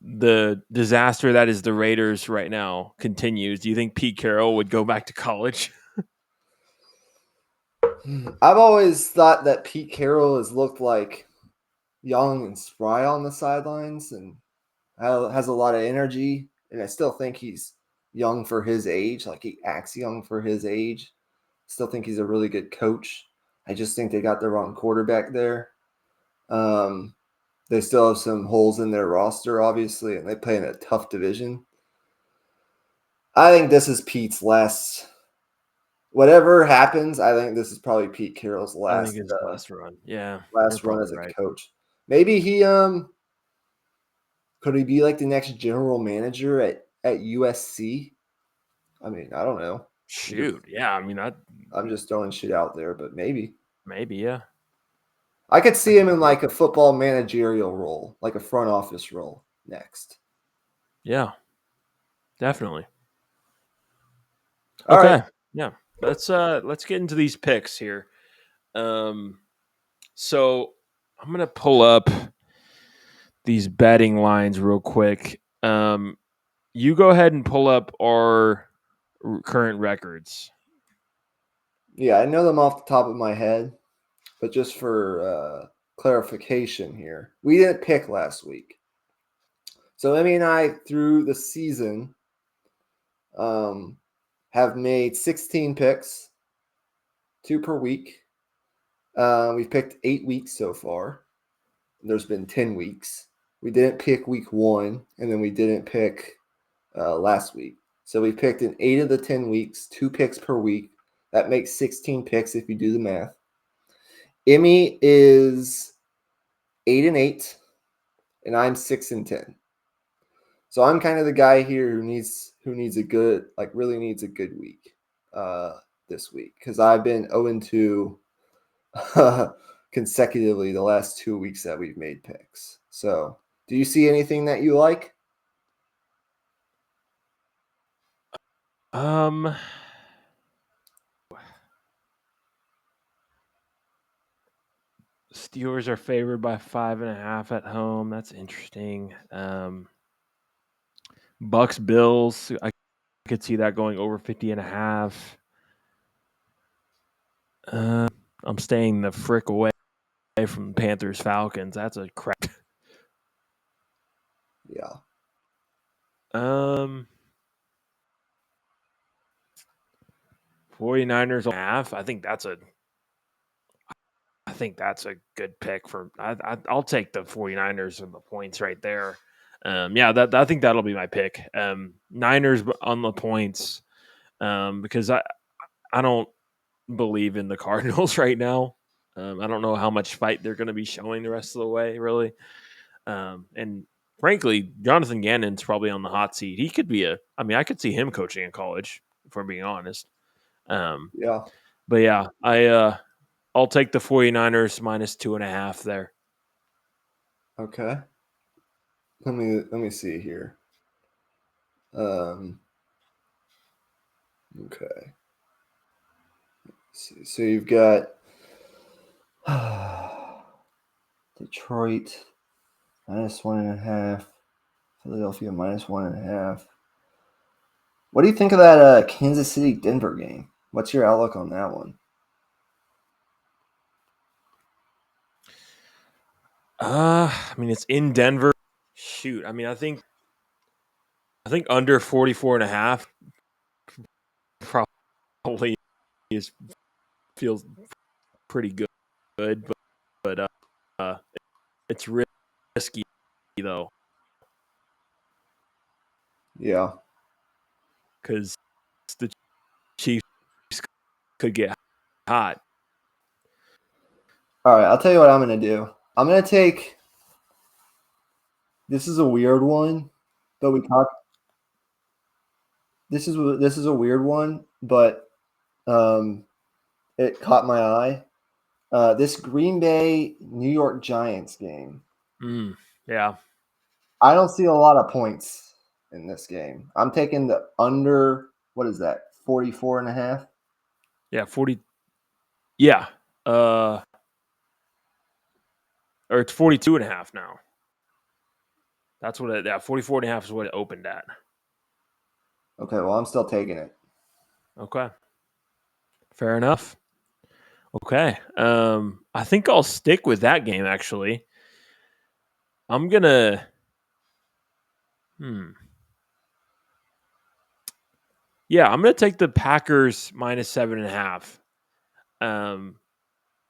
the disaster that is the Raiders right now continues, do you think Pete Carroll would go back to college? I've always thought that Pete Carroll has looked like young and spry on the sidelines and has a lot of energy. And I still think he's young for his age. Like he acts young for his age. Still think he's a really good coach. I just think they got the wrong quarterback there. Um, they still have some holes in their roster, obviously, and they play in a tough division. I think this is Pete's last. Whatever happens, I think this is probably Pete Carroll's I think last it's last run. Yeah, you're last run probably as a right. coach. Maybe he could he be like the next general manager at USC? I mean, I don't know. Shoot, yeah. I mean, I'm just throwing shit out there, but maybe maybe yeah. I could I see him could in see it. like a football managerial role, like a front office role next. Yeah, definitely. All right. Okay, yeah. Let's get into these picks here. Um, so I'm gonna pull up these betting lines real quick. You go ahead and pull up our current records. Yeah, I know them off the top of my head, but just for clarification here, we didn't pick last week. So Emmy and I, through the season, um, have made 16 picks, 2 per week. We've picked 8 weeks so far. There's been 10 weeks. We didn't pick week 1, and then we didn't pick last week. So we picked in 8 of the 10 weeks, 2 picks per week. That makes 16 picks if you do the math. Emmy is 8-8, and I'm 6-10. So I'm kind of the guy here who needs a good, like really needs a good week this week, because I've been 0-2 consecutively the last 2 weeks that we've made picks. So do you see anything that you like? Um, Steelers are favored by 5.5 at home. That's interesting. Bucks Bills. I could see that going over 50.5. I'm staying the frick away from Panthers Falcons. That's a crap. Yeah. Um, 49ers half. I think that's a good pick for. I'll take the 49ers and the points right there. Yeah, I think that'll be my pick. Niners on the points because I don't believe in the Cardinals right now. I don't know how much fight they're going to be showing the rest of the way, really. And frankly, Jonathan Gannon's probably on the hot seat. He could be I could see him coaching in college, if we're being honest. Yeah. But yeah, I'll take the 49ers minus 2.5 there. Okay. Let me see here. Okay. Let's see. So you've got Detroit minus 1.5, Philadelphia minus 1.5. What do you think of that Kansas City Denver game? What's your outlook on that one? It's in Denver. Shoot, I think under 44.5 probably feels pretty good, but it's risky though Yeah. because the Chiefs could get hot. All right, I'll tell you what I'm going to do. I'm going to take. This is a weird one, but we talked. This is a weird one, but it caught my eye. This Green Bay New York Giants game. Yeah, I don't see a lot of points in this game. I'm taking the under. What is that? 44.5. yeah, 40. Yeah, or it's 42.5 now. That's what it. Yeah, 44.5 is what it opened at. Okay, well I'm still taking it. Okay, fair enough. Okay, I think I'll stick with that game. Actually, I'm gonna. Yeah, I'm gonna take the Packers minus 7.5.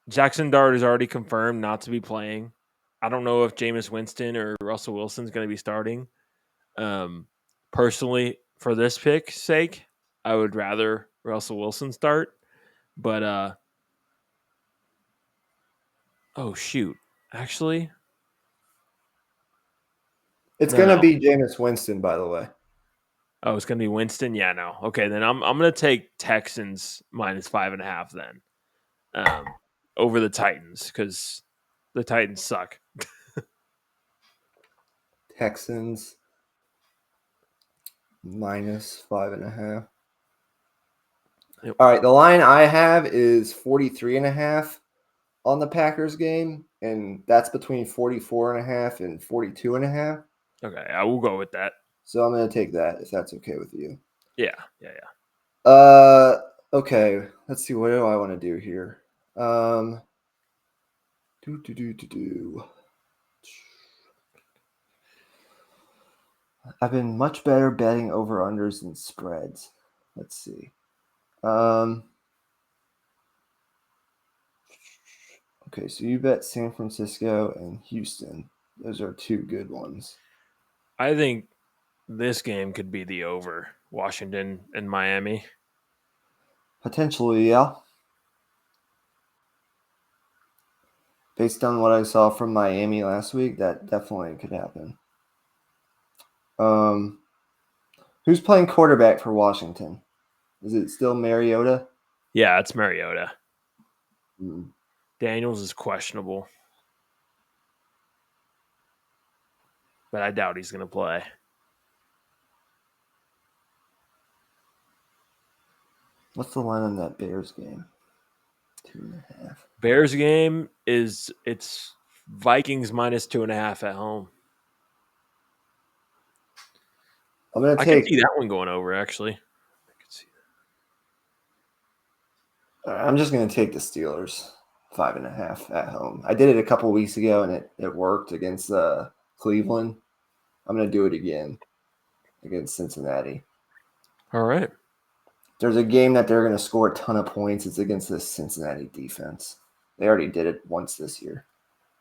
Jackson Dart is already confirmed not to be playing. I don't know if Jameis Winston or Russell Wilson's going to be starting. Personally, for this pick's sake, I would rather Russell Wilson start. But oh shoot, actually, It's gonna no. be Jameis Winston, by the way. Oh, it's going to be Winston. Yeah, no. Okay, then I'm going to take Texans minus 5.5 then, over the Titans because the Titans suck. Texans minus 5.5. Yep. All right, the line I have is 43.5 on the Packers game, and that's between 44.5 and 42.5. Okay, I will go with that. So I'm going to take that if that's okay with you. Yeah. Okay. Let's see. What do I want to do here? Do. I've been much better betting over unders than spreads. Let's see. Okay, so you bet San Francisco and Houston. Those are two good ones. I think this game could be the over. Washington and Miami. Potentially, yeah. Based on what I saw from Miami last week, that definitely could happen. Who's playing quarterback for Washington? Is it still Mariota? Yeah, it's Mariota. Hmm. Daniels is questionable, but I doubt he's going to play. What's the line on that Bears game? 2.5. Bears game it's Vikings minus 2.5 at home. I could see that one going over. Actually, I could see I'm just gonna take the Steelers 5.5 at home. I did it a couple weeks ago and it worked against Cleveland. I'm gonna do it again against Cincinnati. that. All right. There's a game that they're going to score a ton of points. It's against the Cincinnati defense. They already did it once this year,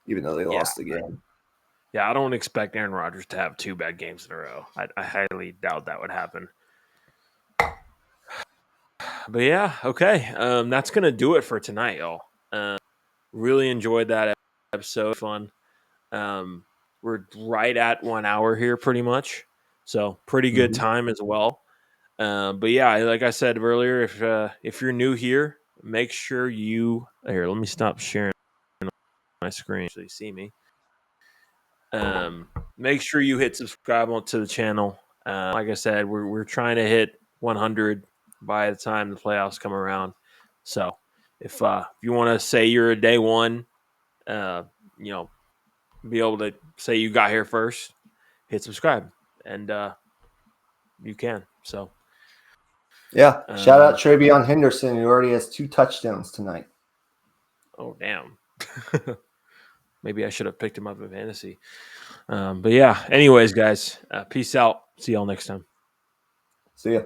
even though they lost the game. Yeah, I don't expect Aaron Rodgers to have 2 bad games in a row. I highly doubt that would happen. But yeah, okay. That's gonna do it for tonight, y'all. Really enjoyed that episode. Fun. We're right at 1 hour here, pretty much. So pretty good time as well. But yeah, like I said earlier, if you're new here, make sure you here. Let me stop sharing my screen so you see me. Make sure you hit subscribe to the channel. Like I said, we're trying to hit 100 by the time the playoffs come around. So if you want to say you're a day one, you know, be able to say you got here first, hit subscribe, and you can. So yeah, shout out Travion Henderson, who already has 2 touchdowns tonight. Oh damn. Maybe I should have picked him up in fantasy. But yeah, anyways, guys, peace out. See y'all next time. See ya.